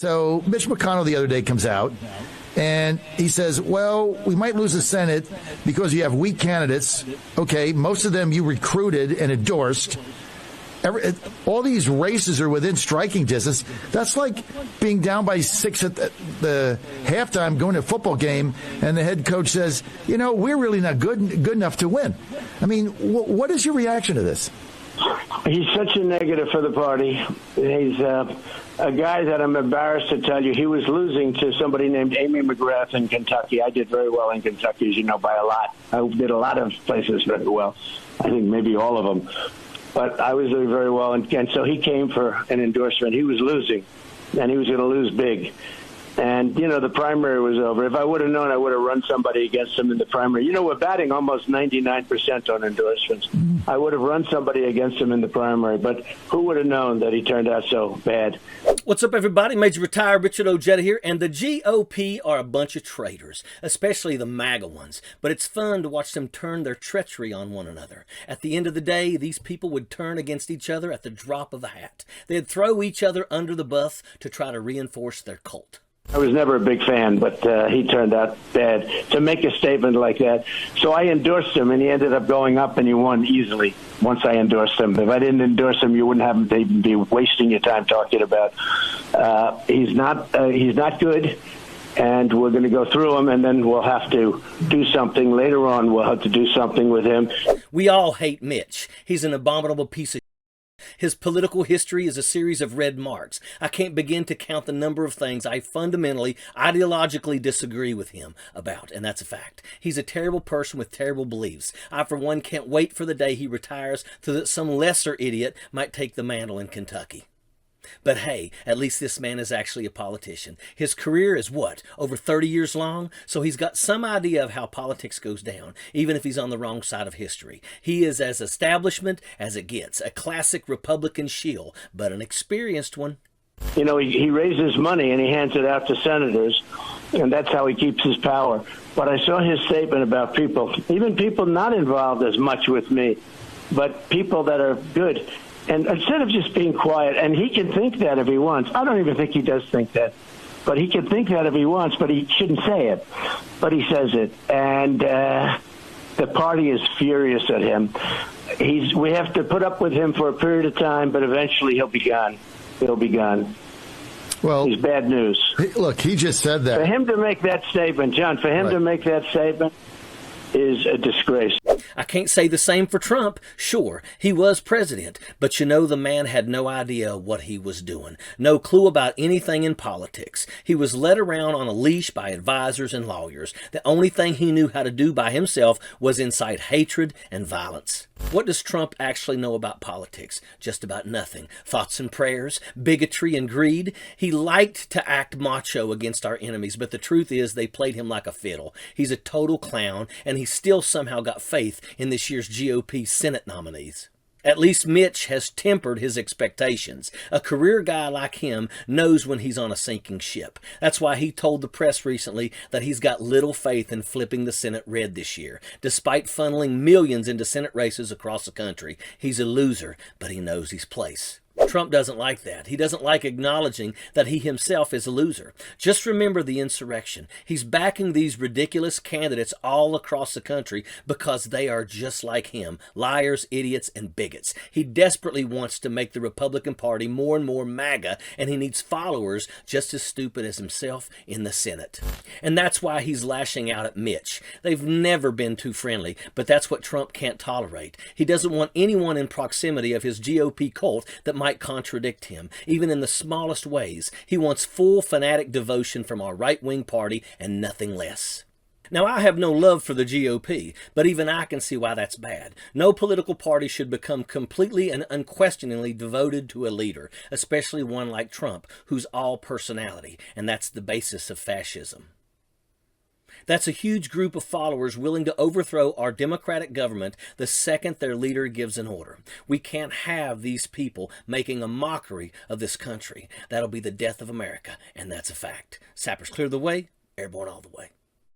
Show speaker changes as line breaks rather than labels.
So Mitch McConnell the other day comes out and he says, well, we might lose the Senate because you have weak candidates. Okay, most of them you recruited and endorsed. All these races are within striking distance. That's like being down by 6 at the halftime going to a football game, and the head coach says, we're really not good enough to win. I mean, what is your reaction to this?
He's such a negative for the party. He's a guy that I'm embarrassed to tell you he was losing to somebody named Amy McGrath in Kentucky. I did very well in Kentucky, as you know, by a lot. I did a lot of places very well. I think maybe all of them. But I was doing very well. And so he came for an endorsement. He was losing, and he was going to lose big. And, the primary was over. If I would have known, I would have run somebody against him in the primary. We're batting almost 99% on endorsements. I would have run somebody against him in the primary. But who would have known that he turned out so bad?
What's up, everybody? Major Retired Richard Ojeda here. And the GOP are a bunch of traitors, especially the MAGA ones. But it's fun to watch them turn their treachery on one another. At the end of the day, these people would turn against each other at the drop of a hat. They'd throw each other under the bus to try to reinforce their cult.
I was never a big fan, but he turned out bad to make a statement like that. So I endorsed him, and he ended up going up, and he won easily once I endorsed him. If I didn't endorse him, you wouldn't have him to even be wasting your time talking about. He's not good, and we're going to go through him, and then we'll have to do something. Later on, we'll have to do something with him.
We all hate Mitch. He's an abominable piece of His political history is a series of red marks. I can't begin to count the number of things I fundamentally, ideologically disagree with him about, and that's a fact. He's a terrible person with terrible beliefs. I, for one, can't wait for the day he retires so that some lesser idiot might take the mantle in Kentucky. But hey, at least this man is actually a politician. His career is what, over 30 years long? So he's got some idea of how politics goes down, even if he's on the wrong side of history. He is as establishment as it gets, a classic Republican shill, but an experienced one.
He raises money and he hands it out to senators, and that's how he keeps his power. But I saw his statement about people, even people not involved as much with me, but people that are good. And instead of just being quiet, and he can think that if he wants. I don't even think he does think that. But he can think that if he wants, but he shouldn't say it. But he says it. And the party is furious at him. We have to put up with him for a period of time, but eventually he'll be gone. He'll be gone.
Well,
he's bad news.
Look, he just said that.
For him to make that statement, John, to make that statement is a disgrace.
I can't say the same for Trump. Sure, he was president, but the man had no idea what he was doing. No clue about anything in politics. He was led around on a leash by advisors and lawyers. The only thing he knew how to do by himself was incite hatred and violence. What does Trump actually know about politics? Just about nothing. Thoughts and prayers, bigotry and greed. He liked to act macho against our enemies, but the truth is they played him like a fiddle. He's a total clown, and he still somehow got faith in this year's GOP Senate nominees. At least Mitch has tempered his expectations. A career guy like him knows when he's on a sinking ship. That's why he told the press recently that he's got little faith in flipping the Senate red this year. Despite funneling millions into Senate races across the country, he's a loser, but he knows his place. Trump doesn't like that. He doesn't like acknowledging that he himself is a loser. Just remember the insurrection. He's backing these ridiculous candidates all across the country because they are just like him, liars, idiots, and bigots. He desperately wants to make the Republican Party more and more MAGA, and he needs followers just as stupid as himself in the Senate. And that's why he's lashing out at Mitch. They've never been too friendly, but that's what Trump can't tolerate. He doesn't want anyone in proximity of his GOP cult that might contradict him, even in the smallest ways. He wants full fanatic devotion from our right-wing party and nothing less. Now, I have no love for the GOP, but even I can see why that's bad. No political party should become completely and unquestioningly devoted to a leader, especially one like Trump, who's all personality, and that's the basis of fascism. That's a huge group of followers willing to overthrow our democratic government the second their leader gives an order. We can't have these people making a mockery of this country. That'll be the death of America, and that's a fact. Sappers clear the way, airborne all the way.